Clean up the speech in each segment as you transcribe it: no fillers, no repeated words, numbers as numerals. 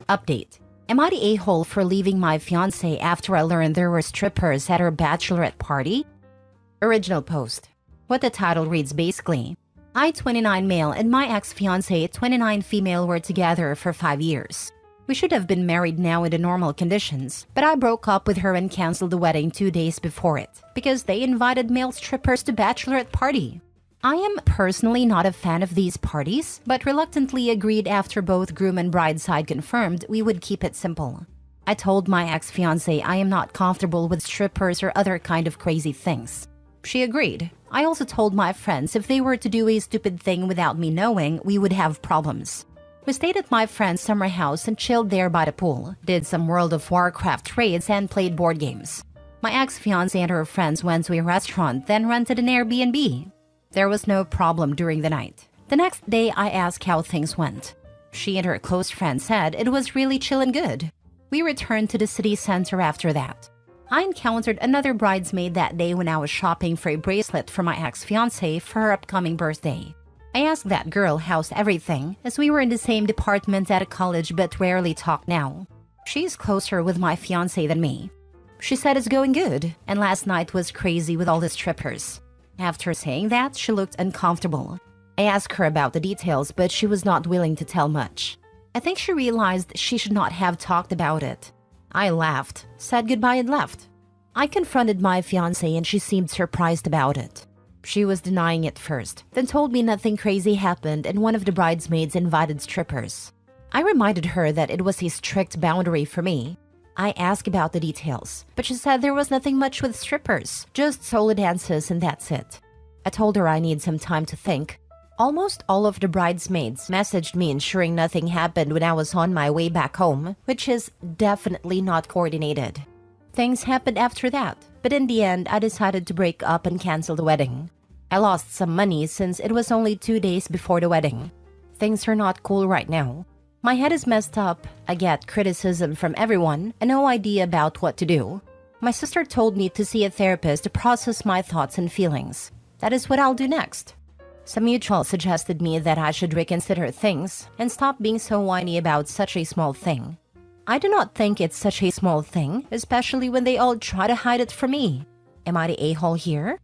Update. Am I the a-hole for leaving my fiancé after I learned there were strippers at her bachelorette party? Original post. What the title reads basically. I, 29 male, and my ex-fiancé, 29 female, were together for 5 years. We should have been married now in the normal conditions, but I broke up with her and canceled the wedding 2 days before it because they invited male strippers to bachelorette party. I am personally not a fan of these parties, but reluctantly agreed after both groom and bride side confirmed we would keep it simple. I told my ex-fiancé I am not comfortable with strippers or other kind of crazy things. She agreed. I also told my friends if they were to do a stupid thing without me knowing, we would have problems. We stayed at my friend's summer house and chilled there by the pool, did some World of Warcraft raids and played board games. My ex-fiancé and her friends went to a restaurant, then rented an Airbnb. There was no problem during the night. The next day, I asked how things went. She and her close friend said it was really chill and good. We returned to the city center after that. I encountered another bridesmaid that day when I was shopping for a bracelet for my ex-fiancé for her upcoming birthday. I asked that girl how's everything, as we were in the same department at a college but rarely talk now. She's closer with my fiancé than me. She said it's going good, and last night was crazy with all the strippers. After saying that, she looked uncomfortable. I asked her about the details, but she was not willing to tell much. I think she realized she should not have talked about it. I laughed, said goodbye and left. I confronted my fiancé and she seemed surprised about it. She was denying it first, then told me nothing crazy happened and one of the bridesmaids invited strippers. I reminded her that it was a strict boundary for me. I asked about the details, but she said there was nothing much with strippers, just solo dances and that's it. I told her I need some time to think. Almost all of the bridesmaids messaged me ensuring nothing happened when I was on my way back home, which is definitely not coordinated. Things happened after that, but in the end, I decided to break up and cancel the wedding. I lost some money since it was only 2 days before the wedding. Things are not cool right now. My head is messed up, I get criticism from everyone, and no idea about what to do. My sister told me to see a therapist to process my thoughts and feelings. That is what I'll do next. Some mutual suggested me that I should reconsider things and stop being so whiny about such a small thing. I do not think it's such a small thing, especially when they all try to hide it from me. Am I the a-hole here?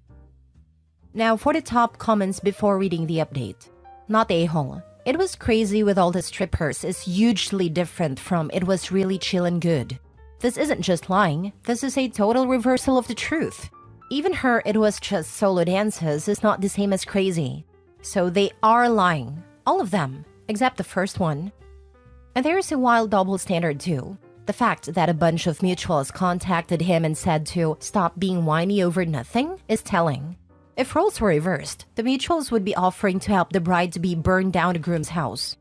Now for the top comments before reading the update. Not a-hole. It was crazy with all the strippers is hugely different from it was really chill and good. This isn't just lying, this is a total reversal of the truth. Even her it was just solo dances is not the same as crazy. So they are lying. All of them, except the first one. And there's a wild double standard too. The fact that a bunch of mutuals contacted him and said to stop being whiny over nothing is telling. If roles were reversed, the mutuals would be offering to help the bride to be burned down the groom's house.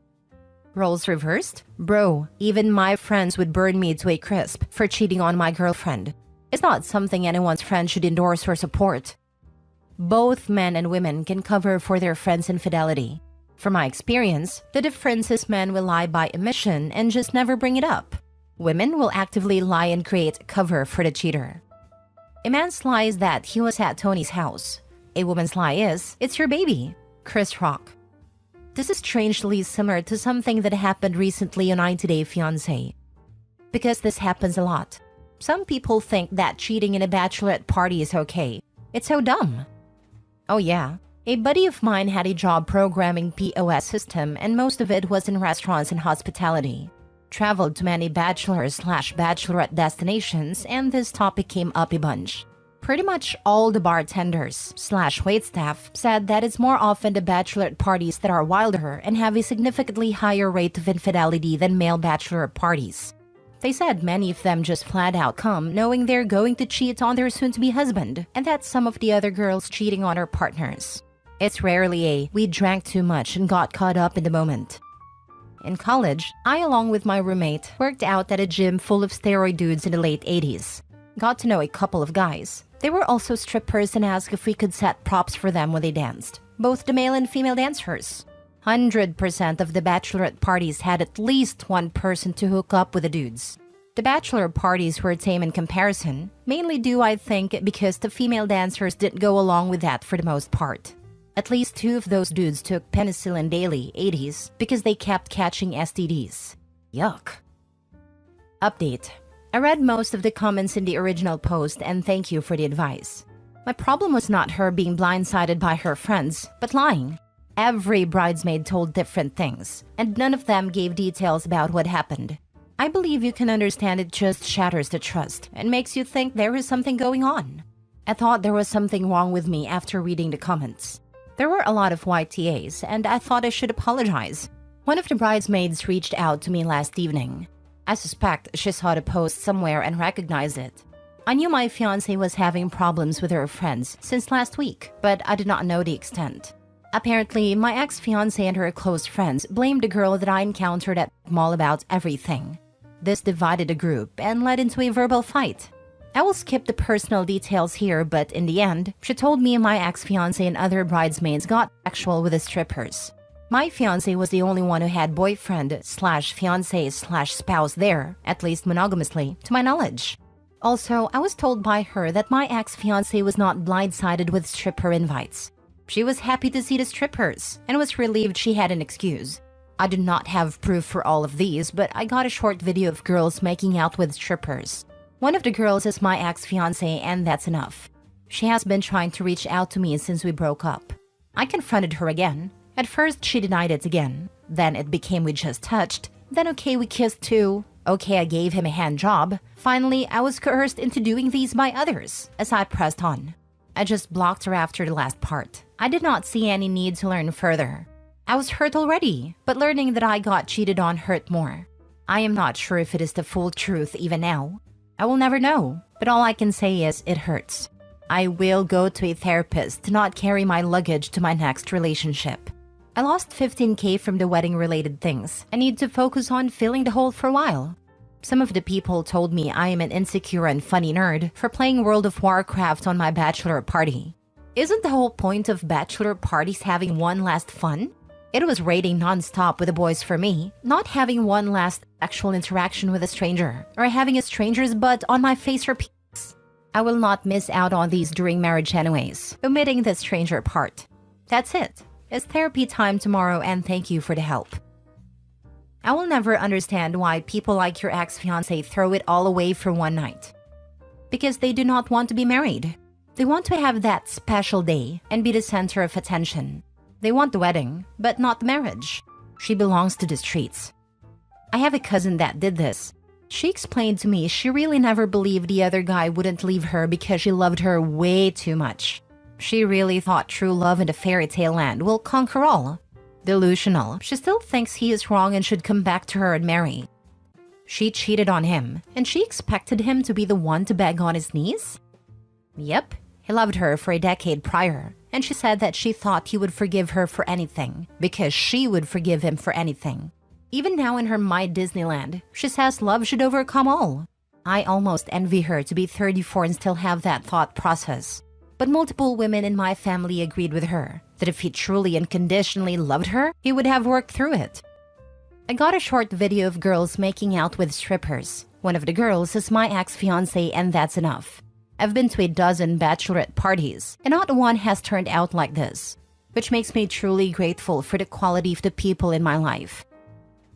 Roles reversed? Bro, even my friends would burn me to a crisp for cheating on my girlfriend. It's not something anyone's friend should endorse or support. Both men and women can cover for their friends' infidelity. From my experience, the difference is men will lie by omission and just never bring it up. Women will actively lie and create cover for the cheater. A man's lie is that he was at Tony's house. A woman's lie is, it's your baby. Chris Rock. This is strangely similar to something that happened recently on 90 Day Fiancé. Because this happens a lot. Some people think that cheating in a bachelorette party is okay. It's so dumb. Oh yeah. A buddy of mine had a job programming POS system and most of it was in restaurants and hospitality. Traveled to many bachelor/bachelorette destinations and this topic came up a bunch. Pretty much all the bartenders/waitstaff said that it's more often the bachelorette parties that are wilder and have a significantly higher rate of infidelity than male bachelor parties. They said many of them just flat out come knowing they're going to cheat on their soon-to-be husband and that some of the other girls cheating on their partners. It's rarely a, we drank too much and got caught up in the moment. In college, I along with my roommate worked out at a gym full of steroid dudes in the late 80s. Got to know a couple of guys. They were also strippers and asked if we could set props for them when they danced. Both the male and female dancers. 100% of the bachelorette parties had at least one person to hook up with the dudes. The bachelor parties were tame in comparison, mainly due I think because the female dancers didn't go along with that for the most part. At least 2 of those dudes took penicillin daily, 80s, because they kept catching STDs. Yuck. Update. I read most of the comments in the original post and thank you for the advice. My problem was not her being blindsided by her friends, but lying. Every bridesmaid told different things, and none of them gave details about what happened. I believe you can understand it just shatters the trust and makes you think there is something going on. I thought there was something wrong with me after reading the comments. There were a lot of YTAs, and I thought I should apologize. One of the bridesmaids reached out to me last evening. I suspect she saw the post somewhere and recognized it. I knew my fiancé was having problems with her friends since last week, but I did not know the extent. Apparently, my ex-fiancé and her close friends blamed the girl that I encountered at the mall about everything. This divided the group and led into a verbal fight. I will skip the personal details here, but in the end, she told me my ex-fiancé and other bridesmaids got sexual with the strippers. My fiancé was the only one who had boyfriend/fiancé/spouse there, at least monogamously, to my knowledge. Also, I was told by her that my ex-fiancé was not blindsided with stripper invites. She was happy to see the strippers and was relieved she had an excuse. I do not have proof for all of these, but I got a short video of girls making out with strippers. One of the girls is my ex-fiancé, and that's enough. She has been trying to reach out to me since we broke up. I confronted her again. At first, she denied it again. Then it became we just touched. Then okay, we kissed too. Okay, I gave him a hand job. Finally, I was coerced into doing these by others as I pressed on. I just blocked her after the last part. I did not see any need to learn further. I was hurt already, but learning that I got cheated on hurt more. I am not sure if it is the full truth even now. I will never know, but all I can say is it hurts. I will go to a therapist to not carry my luggage to my next relationship. I lost 15K from the wedding-related things. I need to focus on filling the hole for a while. Some of the people told me I am an insecure and funny nerd for playing World of Warcraft on my bachelor party. Isn't the whole point of bachelor parties having one last fun? It was raiding non-stop with the boys for me, not having one last actual interaction with a stranger, or having a stranger's butt on my face or penis. I will not miss out on these during marriage anyways, omitting the stranger part. That's it. It's therapy time tomorrow, and thank you for the help. I will never understand why people like your ex-fiancé throw it all away for one night. Because they do not want to be married. They want to have that special day and be the center of attention. They want the wedding, but not the marriage. She belongs to the streets. I have a cousin that did this. She explained to me she really never believed the other guy wouldn't leave her because she loved her way too much. She really thought true love in the fairy tale land will conquer all. Delusional. She still thinks he is wrong and should come back to her and marry. She cheated on him, and she expected him to be the one to beg on his knees? Yep, he loved her for a decade prior, and she said that she thought he would forgive her for anything, because she would forgive him for anything. Even now in her My Disneyland, she says love should overcome all. I almost envy her to be 34 and still have that thought process. But multiple women in my family agreed with her, that if he truly unconditionally loved her, he would have worked through it. I got a short video of girls making out with strippers. One of the girls is my ex-fiancé, and that's enough. I've been to a dozen bachelorette parties, and not one has turned out like this, which makes me truly grateful for the quality of the people in my life.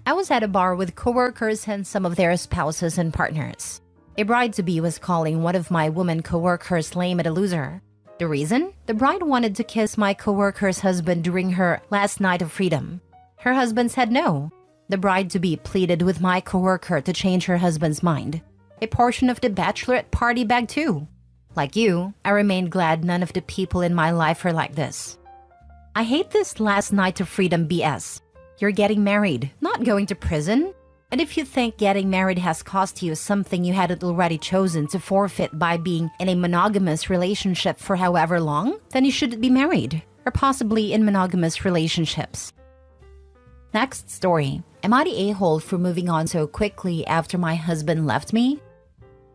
I was at a bar with coworkers and some of their spouses and partners. A bride-to-be was calling one of my woman coworkers lame and a loser. The reason? The bride wanted to kiss my coworker's husband during her last night of freedom. Her husband said no. The bride-to-be pleaded with my coworker to change her husband's mind. A portion of the bachelorette party bag too. Like you, I remain glad none of the people in my life are like this. I hate this last night of freedom BS. You're getting married, not going to prison. And if you think getting married has cost you something you hadn't already chosen to forfeit by being in a monogamous relationship for however long, then you shouldn't be married, or possibly in monogamous relationships. Next story. Am I the a-hole for moving on so quickly after my husband left me?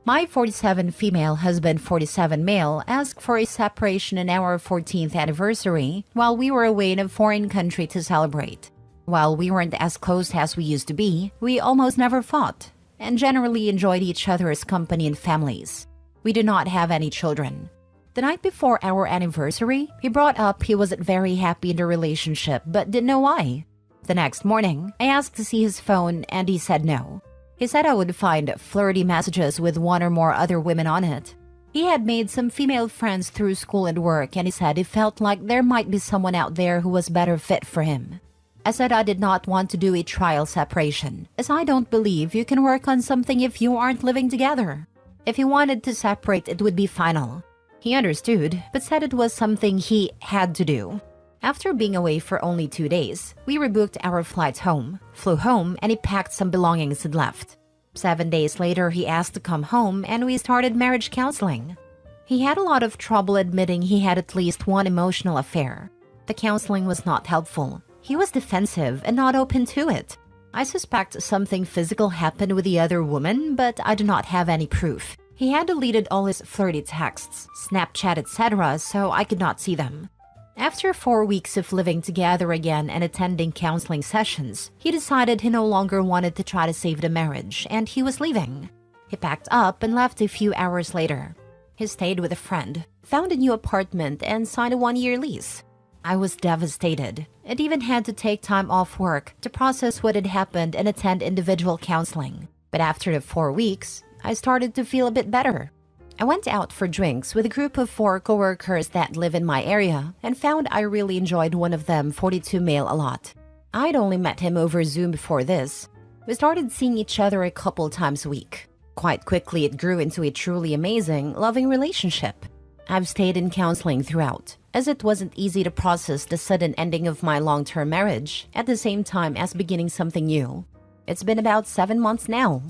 My 47 female husband 47 male asked for a separation on our 14th anniversary while we were away in a foreign country to celebrate. While we weren't as close as we used to be, we almost never fought, and generally enjoyed each other's company and families. We did not have any children. The night before our anniversary, he brought up he wasn't very happy in the relationship but didn't know why. The next morning, I asked to see his phone and he said no. He said I would find flirty messages with one or more other women on it. He had made some female friends through school and work, and he said he felt like there might be someone out there who was better fit for him. I said I did not want to do a trial separation, as I don't believe you can work on something if you aren't living together. If he wanted to separate, it would be final. He understood, but said it was something he had to do. After being away for only 2 days, we rebooked our flights home, flew home, and he packed some belongings and left. 7 days later, he asked to come home, and we started marriage counseling. He had a lot of trouble admitting he had at least one emotional affair. The counseling was not helpful. He was defensive and not open to it. I suspect something physical happened with the other woman, but I do not have any proof. He had deleted all his flirty texts, Snapchat, etc., so I could not see them. After 4 weeks of living together again and attending counseling sessions, he decided he no longer wanted to try to save the marriage, and he was leaving. He packed up and left a few hours later. He stayed with a friend, found a new apartment, and signed a 1-year lease. I was devastated, and even had to take time off work to process what had happened and attend individual counseling. But after the 4 weeks, I started to feel a bit better. I went out for drinks with a group of 4 coworkers that live in my area and found I really enjoyed one of them, 42 male, a lot. I'd only met him over Zoom before this. We started seeing each other a couple times a week. Quite quickly, it grew into a truly amazing, loving relationship. I've stayed in counseling throughout, as it wasn't easy to process the sudden ending of my long-term marriage at the same time as beginning something new. It's been about 7 months now.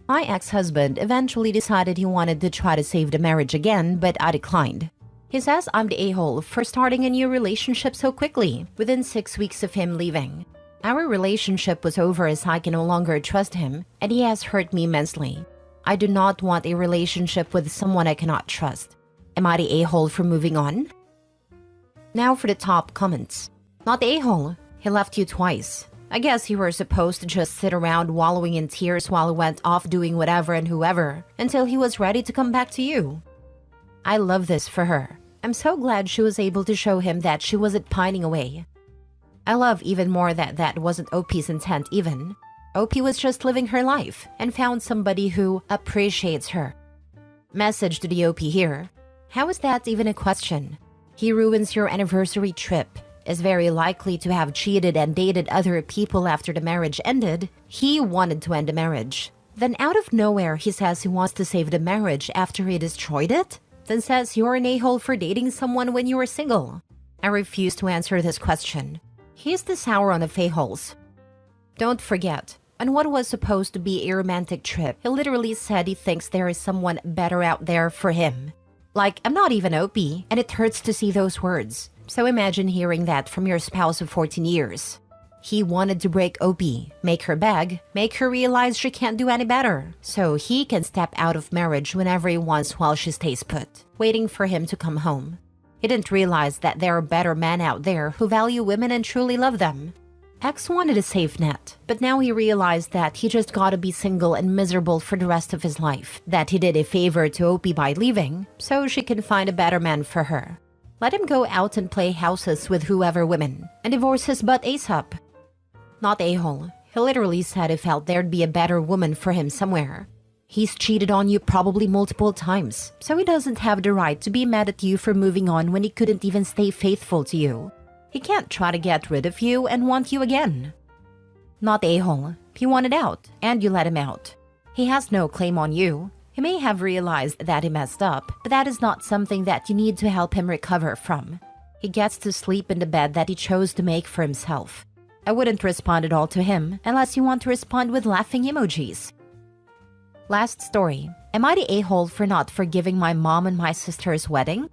My ex-husband eventually decided he wanted to try to save the marriage again, but I declined. He says I'm the a-hole for starting a new relationship so quickly, within 6 weeks of him leaving. Our relationship was over as I can no longer trust him, and he has hurt me immensely. I do not want a relationship with someone I cannot trust. Am I the a-hole for moving on? Now for the top comments. Not the a-hole. He left you twice. I guess you were supposed to just sit around wallowing in tears while he went off doing whatever and whoever until he was ready to come back to you. I love this for her. I'm so glad she was able to show him that she wasn't pining away. I love even more that that wasn't OP's intent even. OP was just living her life and found somebody who appreciates her. Message to the OP here. How is that even a question? He ruins your anniversary trip, is very likely to have cheated and dated other people after the marriage ended. He wanted to end the marriage. Then out of nowhere, he says he wants to save the marriage after he destroyed it? Then says you're an a-hole for dating someone when you were single. I refuse to answer this question. He's the sour on the a-holes. Don't forget, on what was supposed to be a romantic trip, he literally said he thinks there is someone better out there for him. Like, I'm not even OP, and it hurts to see those words. So imagine hearing that from your spouse of 14 years. He wanted to break OP, make her beg, make her realize she can't do any better, so he can step out of marriage whenever he wants while she stays put, waiting for him to come home. He didn't realize that there are better men out there who value women and truly love them. X wanted a safe net, but now he realized that he just gotta be single and miserable for the rest of his life, that he did a favor to OP by leaving, so she can find a better man for her. Let him go out and play houses with whoever women, and divorce his butt ASAP. Not a-hole. He literally said he felt there'd be a better woman for him somewhere. He's cheated on you probably multiple times, so he doesn't have the right to be mad at you for moving on when he couldn't even stay faithful to you. He can't try to get rid of you and want you again. Not a-hole. He wanted out, and you let him out. He has no claim on you. He may have realized that he messed up, but that is not something that you need to help him recover from. He gets to sleep in the bed that he chose to make for himself. I wouldn't respond at all to him unless you want to respond with laughing emojis. Last story. Am I the a-hole for not forgiving my mom and my sister's wedding?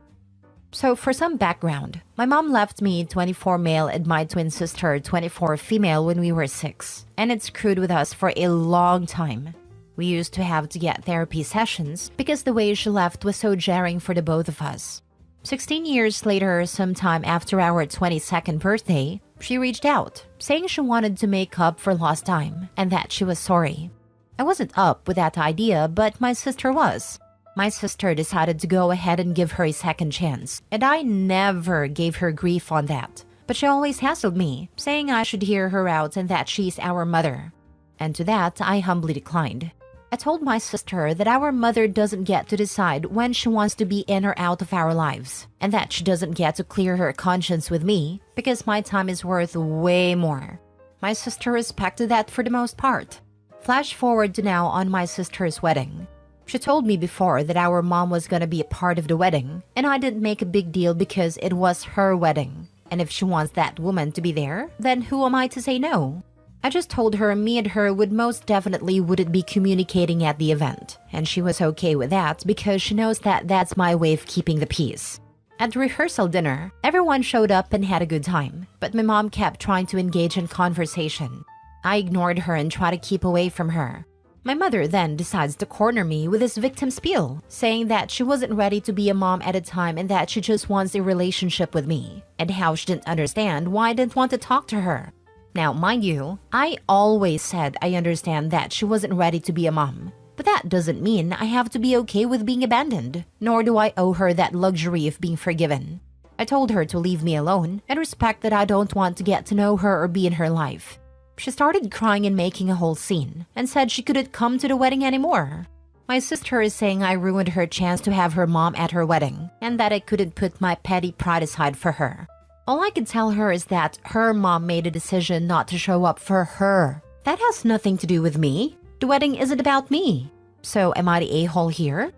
So for some background, my mom left me 24 male and my twin sister 24 female when we were 6, and it screwed with us for a long time. We used to have to get therapy sessions because the way she left was so jarring for the both of us. 16 years later, sometime after our 22nd birthday, she reached out, saying she wanted to make up for lost time and that she was sorry. I wasn't up with that idea, but my sister was. My sister decided to go ahead and give her a second chance, and I never gave her grief on that. But she always hassled me, saying I should hear her out and that she's our mother. And to that, I humbly declined. I told my sister that our mother doesn't get to decide when she wants to be in or out of our lives, and that she doesn't get to clear her conscience with me because my time is worth way more. My sister respected that for the most part. Flash forward to now on my sister's wedding. She told me before that our mom was gonna be a part of the wedding, and I didn't make a big deal because it was her wedding. And if she wants that woman to be there, then who am I to say no? I just told her me and her would most definitely wouldn't be communicating at the event, and she was okay with that because she knows that that's my way of keeping the peace. At the rehearsal dinner, everyone showed up and had a good time, but my mom kept trying to engage in conversation. I ignored her and tried to keep away from her. My mother then decides to corner me with this victim spiel, saying that she wasn't ready to be a mom at a time and that she just wants a relationship with me, and how she didn't understand why I didn't want to talk to her. Now, mind you, I always said I understand that she wasn't ready to be a mom. But that doesn't mean I have to be okay with being abandoned, nor do I owe her that luxury of being forgiven. I told her to leave me alone and respect that I don't want to get to know her or be in her life. She started crying and making a whole scene, and said she couldn't come to the wedding anymore. My sister is saying I ruined her chance to have her mom at her wedding, and that I couldn't put my petty pride aside for her. All I can tell her is that her mom made a decision not to show up for her. That has nothing to do with me. The wedding isn't about me. So am I the a-hole here?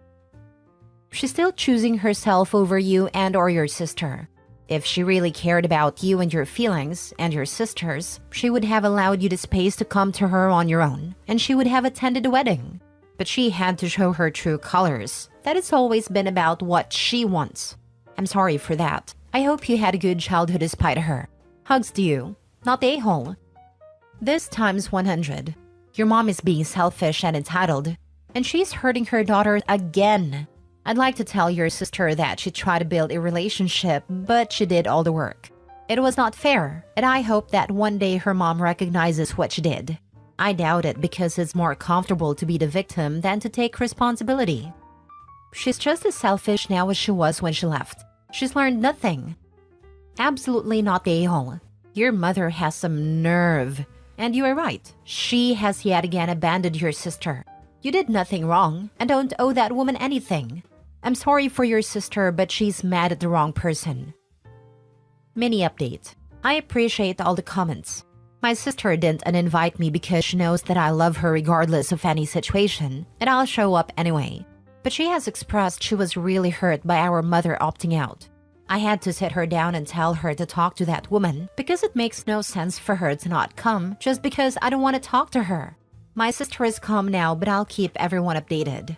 She's still choosing herself over you and or your sister. If she really cared about you and your feelings and your sister's, she would have allowed you the space to come to her on your own, and she would have attended the wedding. But she had to show her true colors. That it's always been about what she wants. I'm sorry for that. I hope you had a good childhood despite her. Hugs to you, not the a-hole. This times 100. Your mom is being selfish and entitled, and she's hurting her daughter again. I'd like to tell your sister that she tried to build a relationship, but she did all the work. It was not fair, and I hope that one day her mom recognizes what she did. I doubt it because it's more comfortable to be the victim than to take responsibility. She's just as selfish now as she was when she left. She's learned nothing. Absolutely not the a-hole. Your mother has some nerve. And you are right. She has yet again abandoned your sister. You did nothing wrong and don't owe that woman anything. I'm sorry for your sister, but she's mad at the wrong person. Mini update. I appreciate all the comments. My sister didn't uninvite me because she knows that I love her regardless of any situation, and I'll show up anyway. But she has expressed she was really hurt by our mother opting out. I had to sit her down and tell her to talk to that woman because it makes no sense for her to not come just because I don't want to talk to her. My sister is calm now, but I'll keep everyone updated.